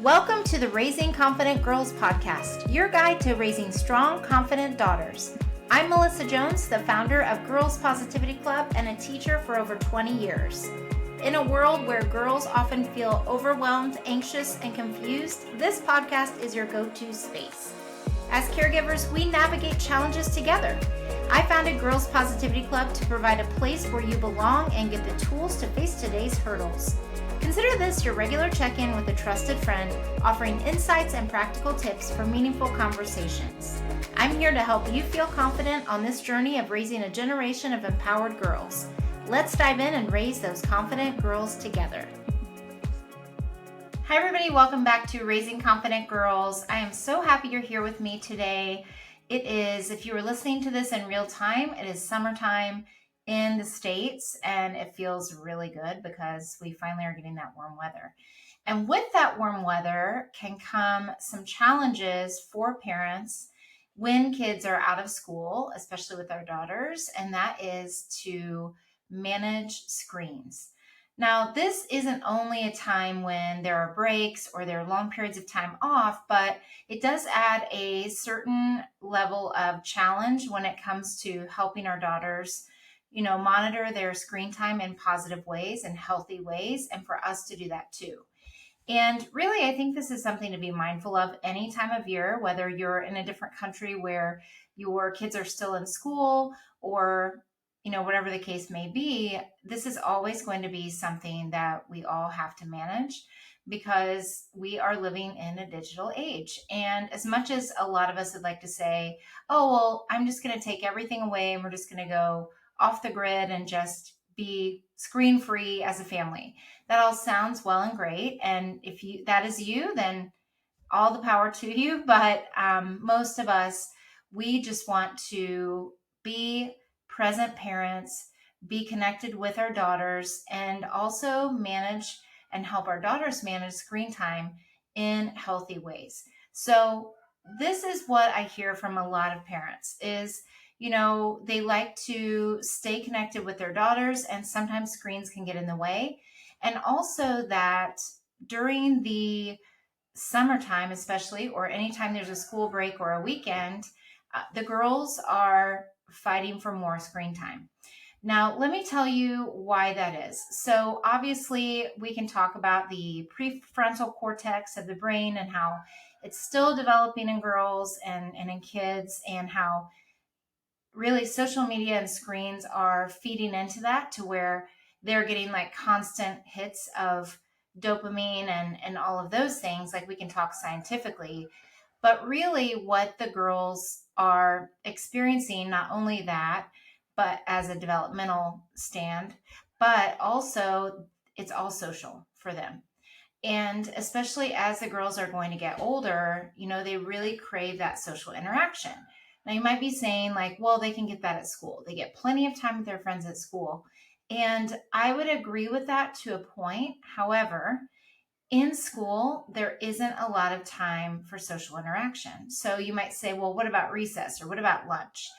Welcome to the Raising Confident Girls podcast, your guide to raising strong, confident daughters. I'm Melissa Jones, the founder of Girls Positivity Club and a teacher for over 20 years. In a world where girls often feel overwhelmed, anxious, and confused, this podcast is your go-to space. As caregivers, we navigate challenges together. I founded Girls Positivity Club to provide a place where you belong and get the tools to face today's hurdles. Consider this your regular check-in with a trusted friend, offering insights and practical tips for meaningful conversations. I'm here to help you feel confident on this journey of raising a generation of empowered girls. Let's dive in and raise those confident girls together. Hi everybody, welcome back to Raising Confident Girls. I am so happy you're here with me today. It is, if you were listening to this in real time, it is summertime in the States, and it feels really good because we finally are getting that warm weather. And with that warm weather can come some challenges for parents when kids are out of school, especially with our daughters, and that is to manage screens. Now, this isn't only a time when there are breaks or there are long periods of time off, but it does add a certain level of challenge when it comes to helping our daughters monitor their screen time in positive ways and healthy ways, and for us to do that too. And really, I think this is something to be mindful of any time of year, whether you're in a different country where your kids are still in school or, whatever the case may be. This is always going to be something that we all have to manage because we are living in a digital age. And as much as a lot of us would like to say, oh, well, I'm just going to take everything away and we're just going to go off the grid and just be screen free as a family. That all sounds well and great. And if that is you, then all the power to you. But most of us, we just want to be present parents, be connected with our daughters, and also manage and help our daughters manage screen time in healthy ways. So this is what I hear from a lot of parents is, they like to stay connected with their daughters, and sometimes screens can get in the way. And also that during the summertime, especially, or anytime there's a school break or a weekend, the girls are fighting for more screen time. Now, let me tell you why that is. So obviously, we can talk about the prefrontal cortex of the brain and how it's still developing in girls and in kids, and how really social media and screens are feeding into that to where they're getting like constant hits of dopamine and all of those things. Like, we can talk scientifically, but really what the girls are experiencing, not only that, but as a developmental stand, but also it's all social for them. And especially as the girls are going to get older, they really crave that social interaction. Now, you might be saying like, well, they can get that at school. They get plenty of time with their friends at school. And I would agree with that to a point. However, in school, there isn't a lot of time for social interaction. So you might say, well, what about recess or what about lunch?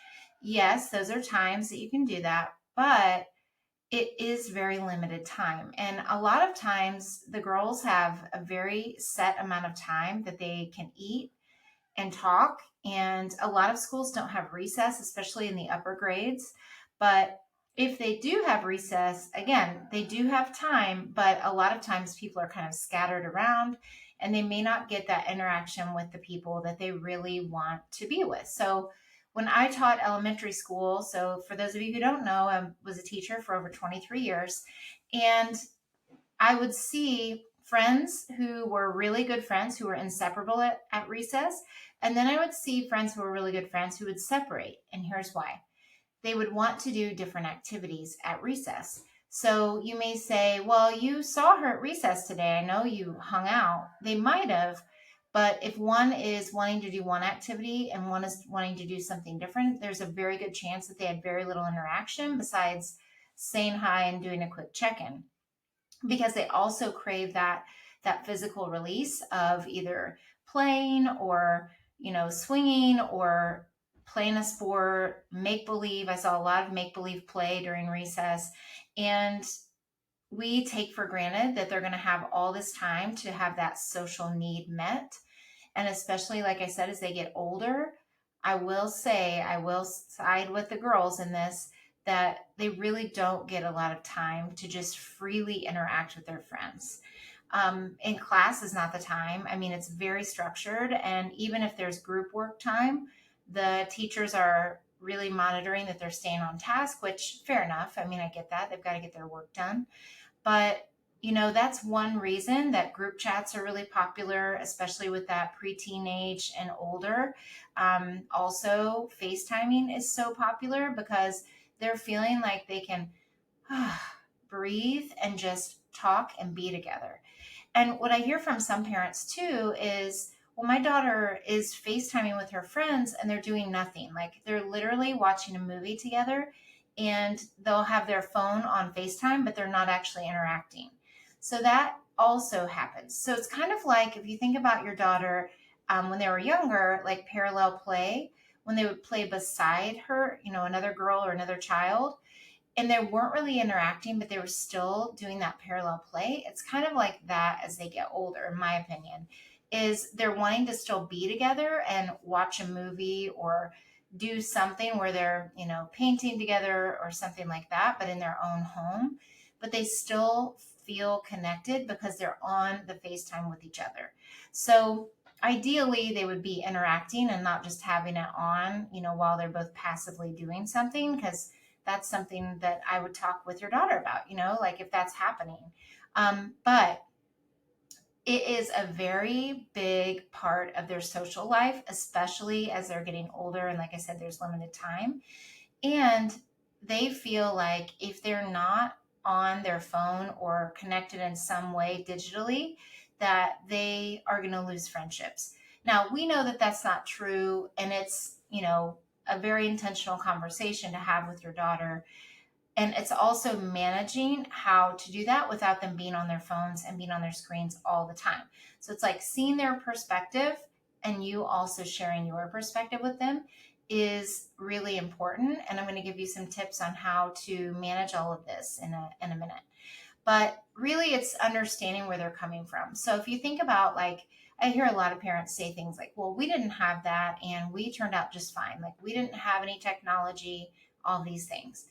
Yes, those are times that you can do that, but it is very limited time. And a lot of times the girls have a very set amount of time that they can eat and talk. And a lot of schools don't have recess, especially in the upper grades. But if they do have recess, again, they do have time, but a lot of times people are kind of scattered around and they may not get that interaction with the people that they really want to be with. So when I taught elementary school, so for those of you who don't know, I was a teacher for over 23 years, and I would see friends who were really good friends who were inseparable at recess. And then I would see friends who were really good friends who would separate. And here's why. They would want to do different activities at recess. So you may say, well, you saw her at recess today. I know you hung out. They might have, but if one is wanting to do one activity and one is wanting to do something different, there's a very good chance that they had very little interaction besides saying hi and doing a quick check-in, because they also crave that physical release of either playing or, swinging or playing a sport, make-believe. I saw a lot of make-believe play during recess. And we take for granted that they're going to have all this time to have that social need met. And especially, like I said, as they get older, I will say, I will side with the girls in this, that they really don't get a lot of time to just freely interact with their friends. In class is not the time. I mean, it's very structured. And even if there's group work time, the teachers are really monitoring that they're staying on task, which fair enough. I mean, I get that. They've got to get their work done. But, that's one reason that group chats are really popular, especially with that preteen age and older. Also, FaceTiming is so popular because they're feeling like they can breathe and just talk and be together. And what I hear from some parents too is, well, my daughter is FaceTiming with her friends and they're doing nothing. Like they're literally watching a movie together and they'll have their phone on FaceTime, but they're not actually interacting. So that also happens. So it's kind of like if you think about your daughter when they were younger, like parallel play, when they would play beside her, another girl or another child, and they weren't really interacting, but they were still doing that parallel play. It's kind of like that as they get older, in my opinion, is they're wanting to still be together and watch a movie or do something where they're, painting together or something like that, but in their own home. But they still feel connected because they're on the FaceTime with each other. So ideally, they would be interacting and not just having it on, while they're both passively doing something, because that's something that I would talk with your daughter about, like if that's happening. But it is a very big part of their social life, especially as they're getting older. And like I said, there's limited time. And they feel like if they're not on their phone or connected in some way digitally, that they are going to lose friendships. Now, we know that that's not true. And it's, a very intentional conversation to have with your daughter. And it's also managing how to do that without them being on their phones and being on their screens all the time. So it's like seeing their perspective and you also sharing your perspective with them is really important. And I'm going to give you some tips on how to manage all of this in a minute. But really, it's understanding where they're coming from. So if you think about, like, I hear a lot of parents say things like, well, we didn't have that and we turned out just fine. Like, we didn't have any technology, all these things.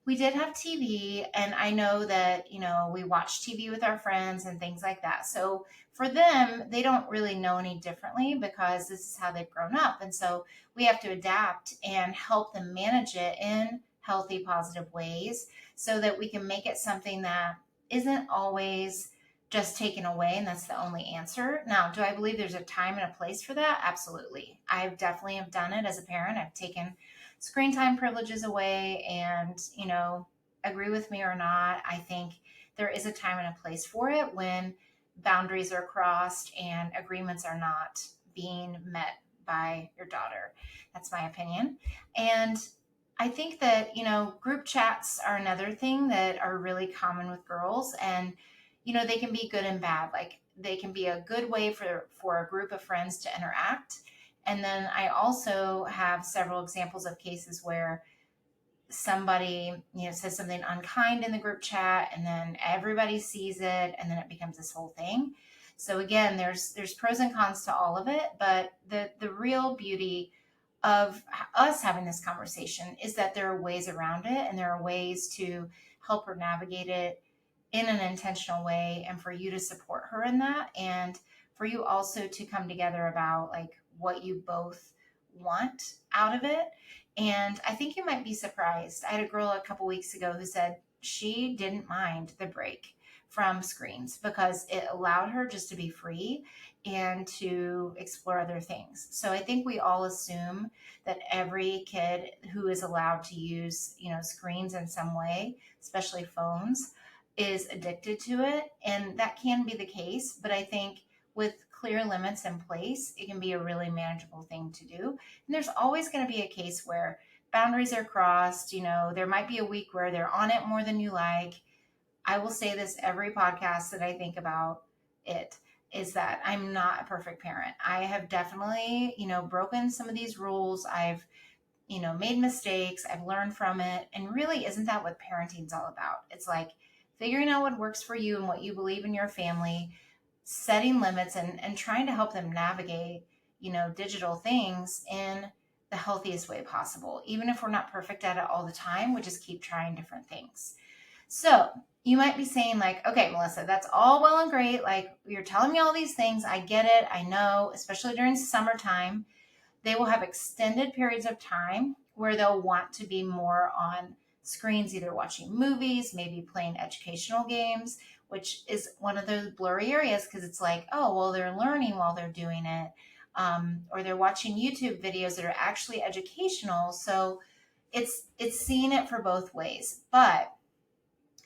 We did have TV, and I know that, we watch TV with our friends and things like that. So for them, they don't really know any differently because this is how they've grown up. And so we have to adapt and help them manage it in healthy, positive ways so that we can make it something that isn't always just taken away and that's the only answer. Now, do I believe there's a time and a place for that? Absolutely. I definitely have done it as a parent. I've taken screen time privileges away, and agree with me or not, I think there is a time and a place for it when boundaries are crossed and agreements are not being met by your daughter. That's my opinion. And I think that group chats are another thing that are really common with girls, and they can be good and bad. Like they can be a good way for a group of friends to interact. And then I also have several examples of cases where somebody, says something unkind in the group chat and then everybody sees it and then it becomes this whole thing. So again, there's pros and cons to all of it, but the real beauty of us having this conversation is that there are ways around it and there are ways to help her navigate it in an intentional way and for you to support her in that and for you also to come together about like what you both want out of it. And I think you might be surprised. I had a girl a couple weeks ago who said she didn't mind the break from screens because it allowed her just to be free and to explore other things. So I think we all assume that every kid who is allowed to use, screens in some way, especially phones, is addicted to it. And that can be the case. But I think with clear limits in place, it can be a really manageable thing to do. And there's always going to be a case where boundaries are crossed. There might be a week where they're on it more than you like. I will say this every podcast that I think about it is that I'm not a perfect parent. I have definitely, broken some of these rules. I've, made mistakes. I've learned from it. And really, isn't that what parenting's all about? It's like figuring out what works for you and what you believe in your family, setting limits, and trying to help them navigate, digital things in the healthiest way possible. Even if we're not perfect at it all the time, we just keep trying different things. So you might be saying, like, okay, Melissa, that's all well and great. Like, you're telling me all these things. I get it. I know, especially during summertime, they will have extended periods of time where they'll want to be more on screens, either watching movies, maybe playing educational games, which is one of those blurry areas because it's like, oh, well, they're learning while they're doing it. Or they're watching YouTube videos that are actually educational. So it's seeing it for both ways. But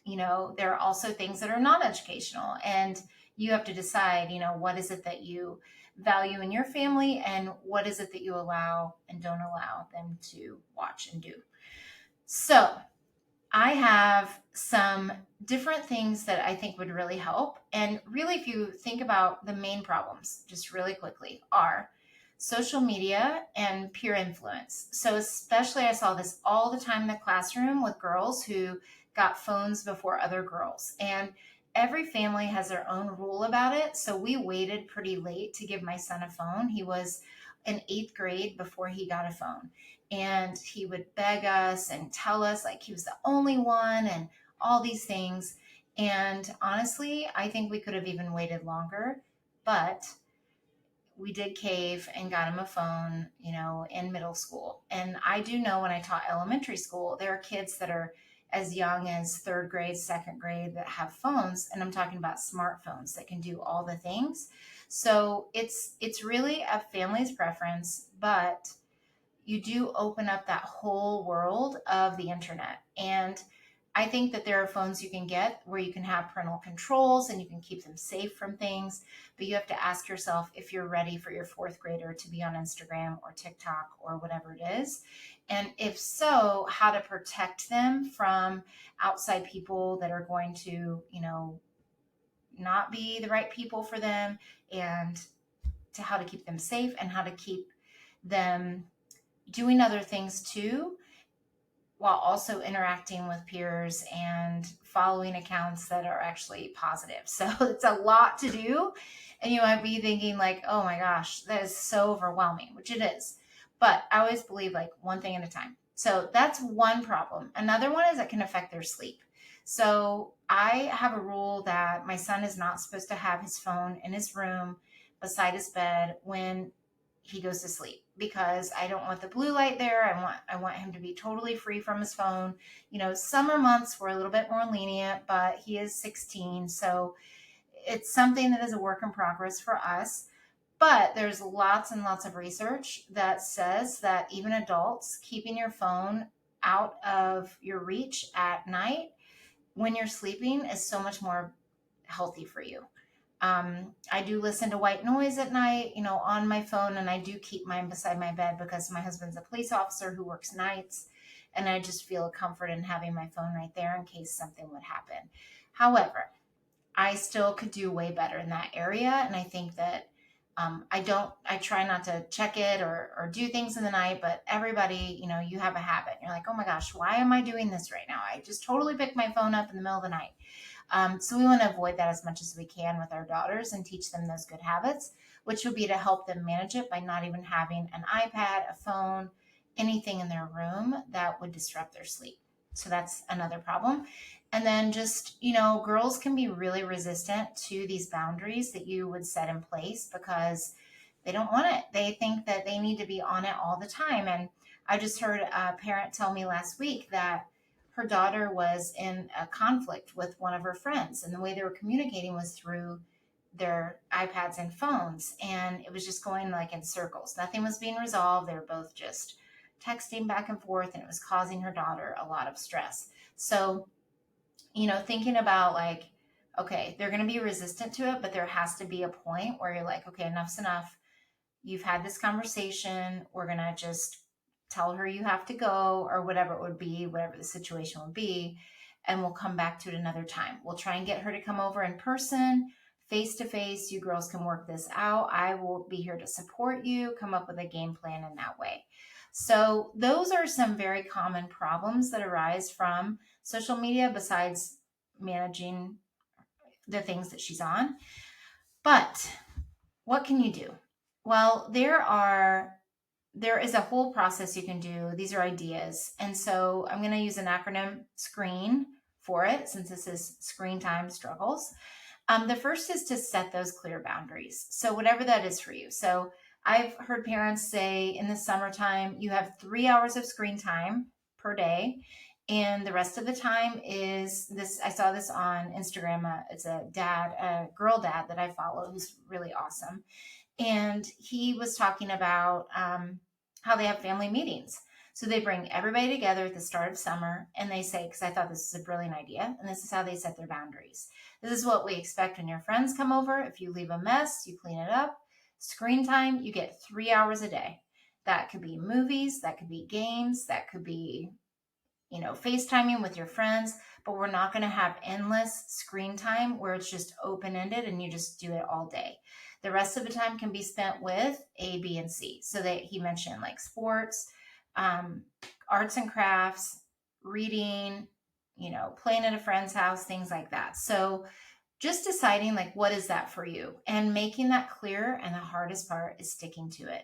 there are also things that are not educational, and you have to decide, what is it that you value in your family and what is it that you allow and don't allow them to watch and do. So I have some different things that I think would really help. And really, if you think about the main problems, just really quickly, are social media and peer influence. So, especially, I saw this all the time in the classroom with girls who got phones before other girls. And every family has their own rule about it. So, we waited pretty late to give my son a phone. He was in eighth grade before he got a phone, and he would beg us and tell us like he was the only one and all these things. And honestly, I think we could have even waited longer, but we did cave and got him a phone, in middle school. And I do know when I taught elementary school, there are kids that are as young as third grade, second grade that have phones. And I'm talking about smartphones that can do all the things. So it's really a family's preference, but you do open up that whole world of the internet. And I think that there are phones you can get where you can have parental controls and you can keep them safe from things. But you have to ask yourself if you're ready for your fourth grader to be on Instagram or TikTok or whatever it is. And if so, how to protect them from outside people that are going to, not be the right people for them, and to how to keep them safe and how to keep them doing other things too, while also interacting with peers and following accounts that are actually positive. So it's a lot to do. And you might be thinking, like, oh my gosh, that is so overwhelming, which it is. But I always believe, like, one thing at a time. So that's one problem. Another one is it can affect their sleep. So I have a rule that my son is not supposed to have his phone in his room beside his bed when he goes to sleep, because I don't want the blue light there. I want him to be totally free from his phone. Summer months were a little bit more lenient, but he is 16, so it's something that is a work in progress for us. But there's lots and lots of research that says that even adults, keeping your phone out of your reach at night when you're sleeping is so much more healthy for you. I do listen to white noise at night, on my phone, and I do keep mine beside my bed because my husband's a police officer who works nights, and I just feel a comfort in having my phone right there in case something would happen. However, I still could do way better in that area, and I think that I try not to check it or do things in the night, but everybody, you have a habit. You're like, oh my gosh, why am I doing this right now? I just totally picked my phone up in the middle of the night. So we want to avoid that as much as we can with our daughters and teach them those good habits, which would be to help them manage it by not even having an iPad, a phone, anything in their room that would disrupt their sleep. So that's another problem. And then just, girls can be really resistant to these boundaries that you would set in place because they don't want it. They think that they need to be on it all the time. And I just heard a parent tell me last week that her daughter was in a conflict with one of her friends, and the way they were communicating was through their iPads and phones, and it was just going like in circles. Nothing was being resolved. They were both just texting back and forth, and it was causing her daughter a lot of stress. So, thinking about, like, okay, they're going to be resistant to it, but there has to be a point where you're like, okay, enough's enough. You've had this conversation. We're going to just tell her you have to go, or whatever it would be, whatever the situation would be. And we'll come back to it another time. We'll try and get her to come over in person, face to face. You girls can work this out. I will be here to support you, come up with a game plan in that way. So those are some very common problems that arise from social media, besides managing the things that she's on. But what can you do? Well, there is a whole process you can do. These are ideas. And so I'm going to use an acronym SCREEN for it, since this is screen time struggles. The first is to set those clear boundaries. So whatever that is for you. So I've heard parents say in the summertime, you have 3 hours of screen time per day. And the rest of the time is this. I saw this on Instagram. It's a girl dad that I follow who's really awesome. And he was talking about how they have family meetings. So they bring everybody together at the start of summer and they say, because I thought this is a brilliant idea, and this is how they set their boundaries. This is what we expect when your friends come over. If you leave a mess, you clean it up. Screen time, you get 3 hours a day. That could be movies, that could be games, that could be, FaceTiming with your friends, but we're not going to have endless screen time where it's just open ended and you just do it all day. The rest of the time can be spent with A, B, and C. So that he mentioned like sports, um, arts and crafts, reading, playing at a friend's house, things like that. So just deciding like what is that for you and making that clear. And the hardest part is sticking to it,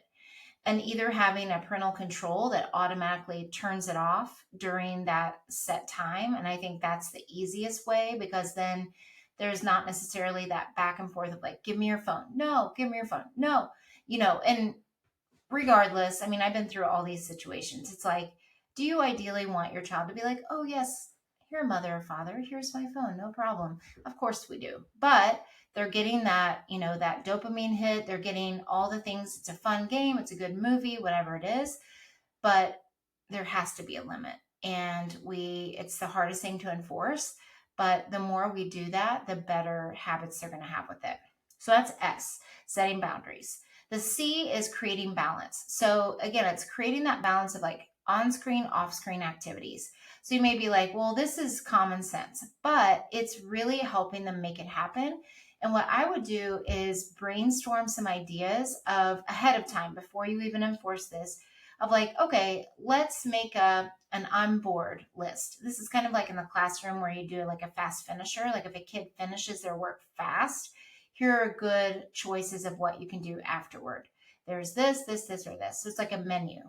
and either having a parental control that automatically turns it off during that set time. And I think that's the easiest way, because then there's not necessarily that back and forth of like, give me your phone. No, give me your phone. No, and regardless, I mean, I've been through all these situations. It's like, do you ideally want your child to be like, oh, yes, here, mother or father, here's my phone, no problem? Of course we do. But they're getting that, that dopamine hit. They're getting all the things. It's a fun game, it's a good movie, whatever it is. But there has to be a limit. And it's the hardest thing to enforce. But the more we do that, the better habits they're going to have with it. So that's S, setting boundaries. The C is creating balance. So again, it's creating that balance of like on screen, off screen activities. So you may be like, well, this is common sense, but it's really helping them make it happen. And what I would do is brainstorm some ideas of ahead of time before you even enforce this, of like, okay, let's make an I'm bored list. This is kind of like in the classroom where you do like a fast finisher. Like if a kid finishes their work fast, here are good choices of what you can do afterward. There's this, this, this, or this. So it's like a menu.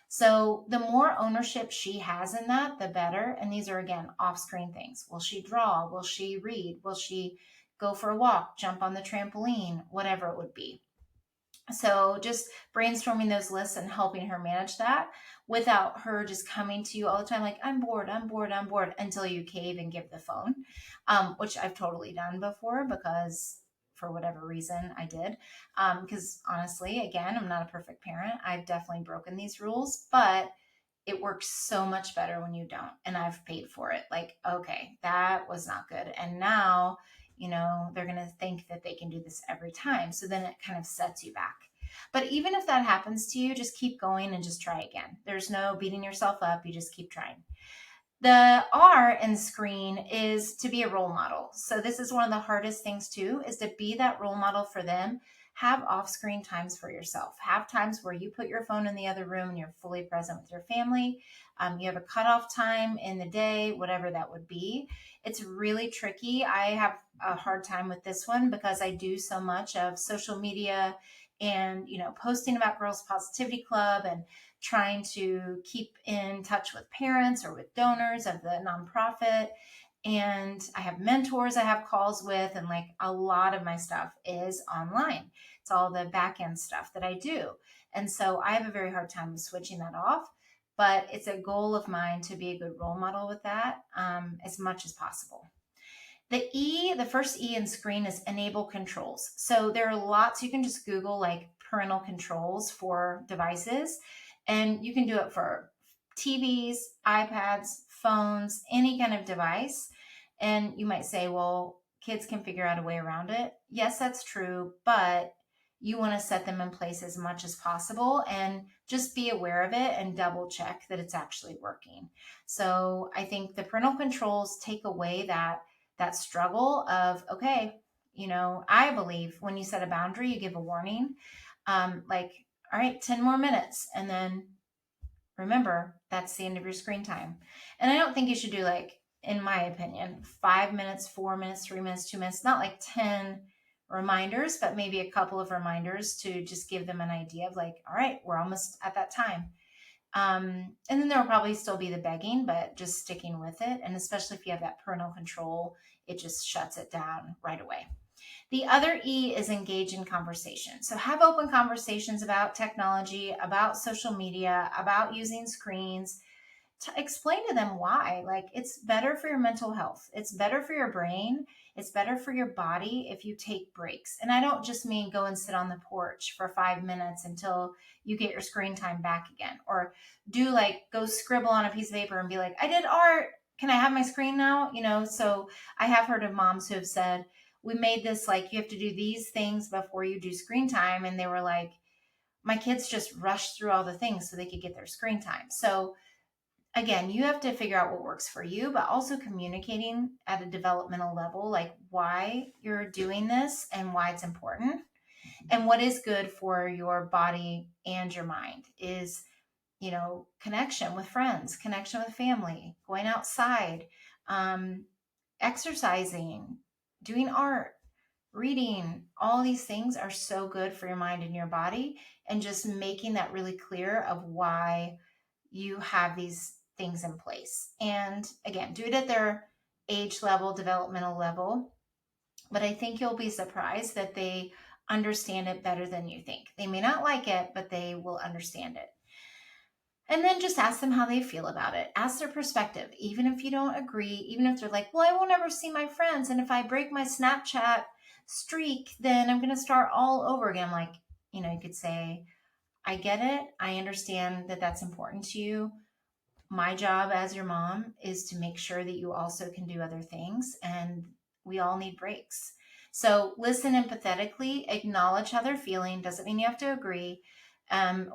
So the more ownership she has in that, the better. And these are, again, off-screen things. Will she draw? Will she read? Will she go for a walk, jump on the trampoline, whatever it would be? So just brainstorming those lists and helping her manage that without her just coming to you all the time like, I'm bored, I'm bored, I'm bored, until you cave and give the phone, which I've totally done before, because for whatever reason I did. Because honestly, again, I'm not a perfect parent. I've definitely broken these rules, but it works so much better when you don't. And I've paid for it. Like, okay, that was not good. And now, they're going to think that they can do this every time. So then it kind of sets you back. But even if that happens to you, just keep going and just try again. There's no beating yourself up. You just keep trying. The R in screen is to be a role model. So this is one of the hardest things too, is to be that role model for them. Have off-screen times for yourself. Have times where you put your phone in the other room and you're fully present with your family. You have a cutoff time in the day, whatever that would be. It's really tricky. I have a hard time with this one because I do so much of social media and, posting about Girls Positivity Club and trying to keep in touch with parents or with donors of the nonprofit. And I have mentors I have calls with, and like a lot of my stuff is online. It's all the back end stuff that I do. And so I have a very hard time switching that off, but it's a goal of mine to be a good role model with that as much as possible. The first E in screen is enable controls. So there are lots, you can just Google like parental controls for devices, and you can do it for TVs, iPads, phones, any kind of device. And you might say, well, kids can figure out a way around it. Yes, that's true, but you want to set them in place as much as possible and just be aware of it and double check that it's actually working. So I think the parental controls take away that struggle of, okay, I believe when you set a boundary, you give a warning, like, all right, 10 more minutes. And then remember, that's the end of your screen time. And I don't think you should do like in my opinion, 5 minutes, 4 minutes, 3 minutes, 2 minutes, not like 10 reminders, but maybe a couple of reminders to just give them an idea of like, all right, we're almost at that time. And then there will probably still be the begging, but just sticking with it. And especially if you have that parental control, it just shuts it down right away. The other E is engage in conversation. So have open conversations about technology, about social media, about using screens. To explain to them why. Like, it's better for your mental health, it's better for your brain, it's better for your body if you take breaks. And I don't just mean go and sit on the porch for 5 minutes until you get your screen time back again, or do like go scribble on a piece of paper and be like, I did art, can I have my screen now? So I have heard of moms who have said, we made this like, you have to do these things before you do screen time, and they were like, my kids just rushed through all the things so they could get their screen time. So again, you have to figure out what works for you, but also communicating at a developmental level, like why you're doing this and why it's important. And what is good for your body and your mind is, connection with friends, connection with family, going outside, um, exercising, doing art, reading. All these things are so good for your mind and your body. And just making that really clear of why you have these things in place. And again, do it at their age level, developmental level. But I think you'll be surprised that they understand it better than you think. They may not like it, but they will understand it. And then just ask them how they feel about it. Ask their perspective. Even if you don't agree, even if they're like, well, I won't ever see my friends. And if I break my Snapchat streak, then I'm going to start all over again. Like, you could say, I get it. I understand that that's important to you. My job as your mom is to make sure that you also can do other things, and we all need breaks. So listen empathetically, acknowledge how they're feeling. Doesn't mean you have to agree,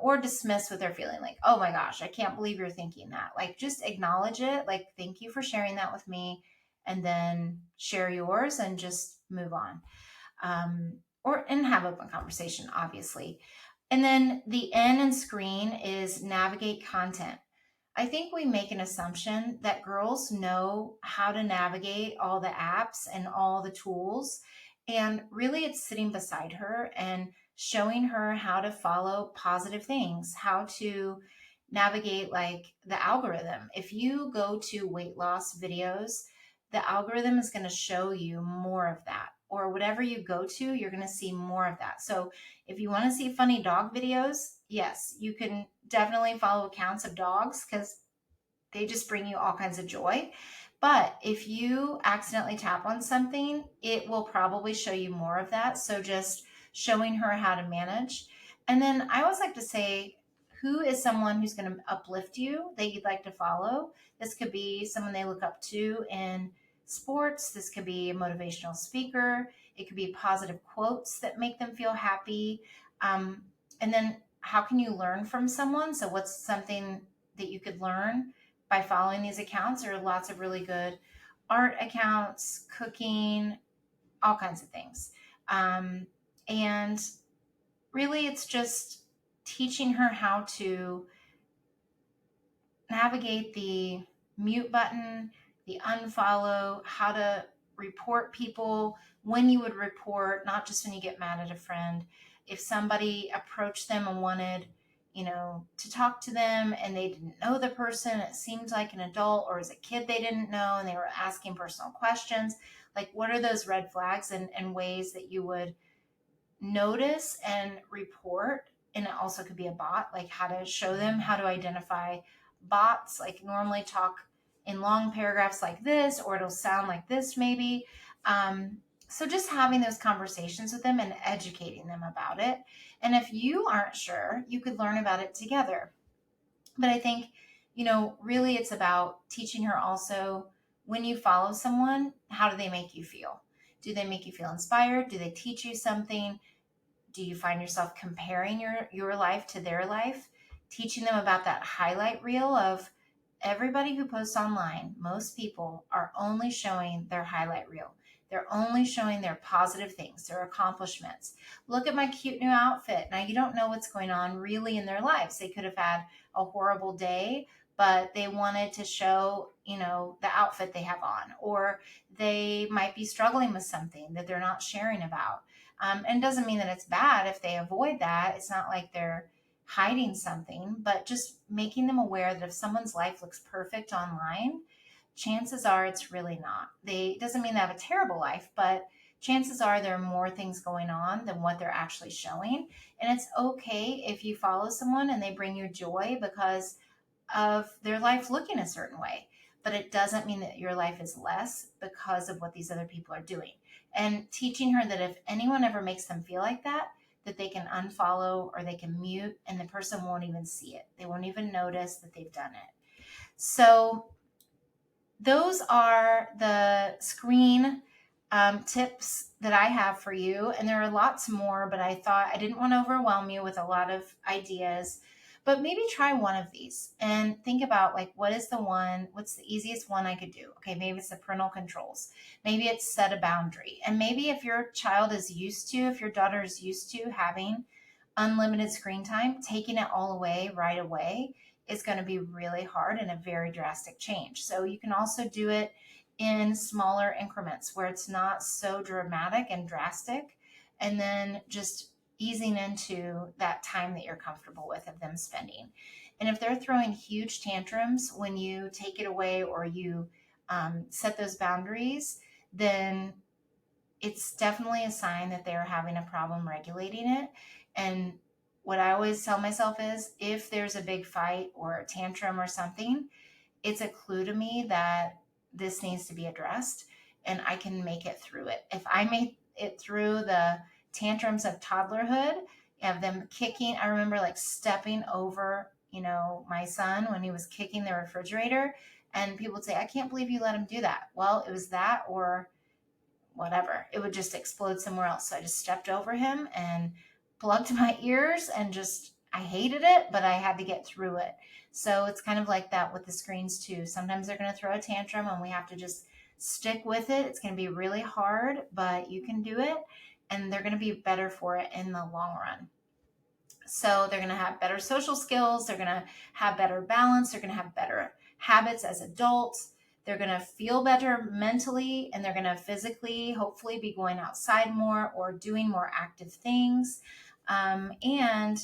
or dismiss what they're feeling. Like, oh my gosh, I can't believe you're thinking that. Like, just acknowledge it. Like, thank you for sharing that with me, and then share yours and just move on. And have open conversation, obviously. And then the N in screen is navigate content. I think we make an assumption that girls know how to navigate all the apps and all the tools. And really, it's sitting beside her and showing her how to follow positive things, how to navigate like the algorithm. If you go to weight loss videos, the algorithm is going to show you more of that. Or whatever you go to, you're going to see more of that. So if you want to see funny dog videos, yes, you can definitely follow accounts of dogs because they just bring you all kinds of joy. But if you accidentally tap on something, it will probably show you more of that. So just showing her how to manage. And then I always like to say, who is someone who's going to uplift you that you'd like to follow? This could be someone they look up to in sports. This could be a motivational speaker. It could be positive quotes that make them feel happy. And then how can you learn from someone? So what's something that you could learn by following these accounts? There are lots of really good art accounts, cooking, all kinds of things. And really, it's just teaching her how to navigate the mute button, the unfollow, how to report people, when you would report, not just when you get mad at a friend. If somebody approached them and wanted, to talk to them and they didn't know the person, it seemed like an adult or as a kid they didn't know and they were asking personal questions, like what are those red flags and ways that you would notice and report? And it also could be a bot, like how to show them how to identify bots, like normally talk in long paragraphs like this, or it'll sound like this maybe. So just having those conversations with them and educating them about it. And if you aren't sure, you could learn about it together. But I think, really it's about teaching her also, when you follow someone, how do they make you feel? Do they make you feel inspired? Do they teach you something? Do you find yourself comparing your life to their life? Teaching them about that highlight reel of everybody who posts online. Most people are only showing their highlight reel. They're only showing their positive things, their accomplishments. Look at my cute new outfit. Now, you don't know what's going on really in their lives. They could have had a horrible day, but they wanted to show, the outfit they have on, or they might be struggling with something that they're not sharing about. And it doesn't mean that it's bad if they avoid that. It's not like they're hiding something, but just making them aware that if someone's life looks perfect online, chances are it's really not. It doesn't mean they have a terrible life, but chances are there are more things going on than what they're actually showing. And it's okay if you follow someone and they bring you joy because of their life looking a certain way. But it doesn't mean that your life is less because of what these other people are doing. And teaching her that if anyone ever makes them feel like that they can unfollow or they can mute, and the person won't even see it. They won't even notice that they've done it. So those are the screen tips that I have for you. And there are lots more, but I thought I didn't want to overwhelm you with a lot of ideas. But maybe try one of these and think about what's the easiest one I could do? Okay, maybe it's the parental controls. Maybe it's set a boundary. And maybe if your daughter is used to having unlimited screen time, taking it all away right away is going to be really hard and a very drastic change. So you can also do it in smaller increments where it's not so dramatic and drastic, and then just easing into that time that you're comfortable with of them spending. And if they're throwing huge tantrums when you take it away or you set those boundaries, then it's definitely a sign that they're having a problem regulating it. And what I always tell myself is if there's a big fight or a tantrum or something, it's a clue to me that this needs to be addressed and I can make it through it. If I make it through the tantrums of toddlerhood, of them kicking, I remember stepping over, my son when he was kicking the refrigerator, and people would say, I can't believe you let him do that. Well, it was that or whatever. It would just explode somewhere else. So I just stepped over him and plugged my ears and I hated it, but I had to get through it. So it's kind of like that with the screens too. Sometimes they're going to throw a tantrum and we have to just stick with it. It's going to be really hard, but you can do it, and they're going to be better for it in the long run. So they're going to have better social skills. They're going to have better balance. They're going to have better habits as adults. They're going to feel better mentally, and they're going to physically, hopefully, be going outside more or doing more active things. And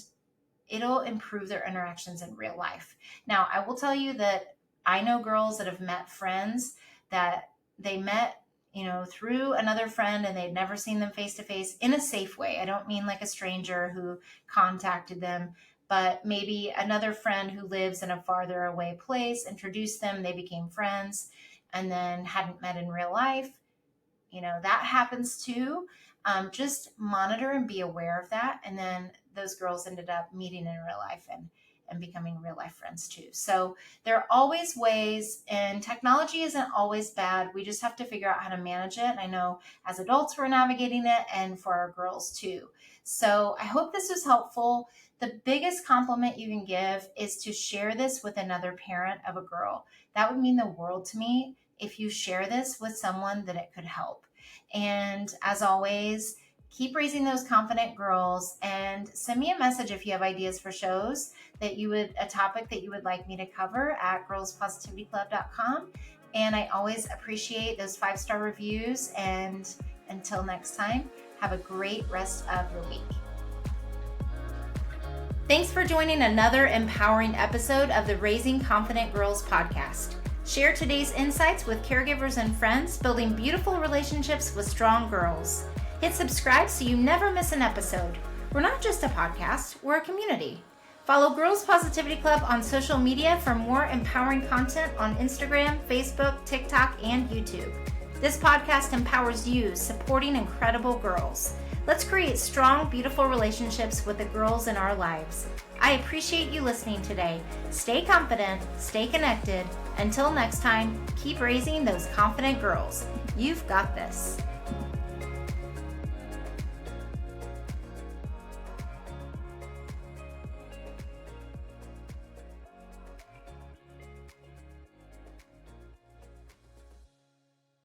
it'll improve their interactions in real life. Now, I will tell you that I know girls that have met friends that they met, through another friend, and they'd never seen them face to face in a safe way. I don't mean like a stranger who contacted them, but maybe another friend who lives in a farther away place introduced them, they became friends, and then hadn't met in real life. That happens too. Just monitor and be aware of that. And then those girls ended up meeting in real life and becoming real life friends too. So there are always ways, and technology isn't always bad. We just have to figure out how to manage it. And I know as adults we're navigating it, and for our girls too. So I hope this was helpful. The biggest compliment you can give is to share this with another parent of a girl. That would mean the world to me if you share this with someone that it could help. And as always, keep raising those confident girls, and send me a message if you have ideas for shows a topic that you would like me to cover at girlspositivityclub.com. And I always appreciate those 5-star reviews. And until next time, have a great rest of your week. Thanks for joining another empowering episode of the Raising Confident Girls podcast. Share today's insights with caregivers and friends, building beautiful relationships with strong girls. Hit subscribe so you never miss an episode. We're not just a podcast, we're a community. Follow Girls Positivity Club on social media for more empowering content on Instagram, Facebook, TikTok, and YouTube. This podcast empowers you, supporting incredible girls. Let's create strong, beautiful relationships with the girls in our lives. I appreciate you listening today. Stay confident, stay connected. Until next time, keep raising those confident girls. You've got this.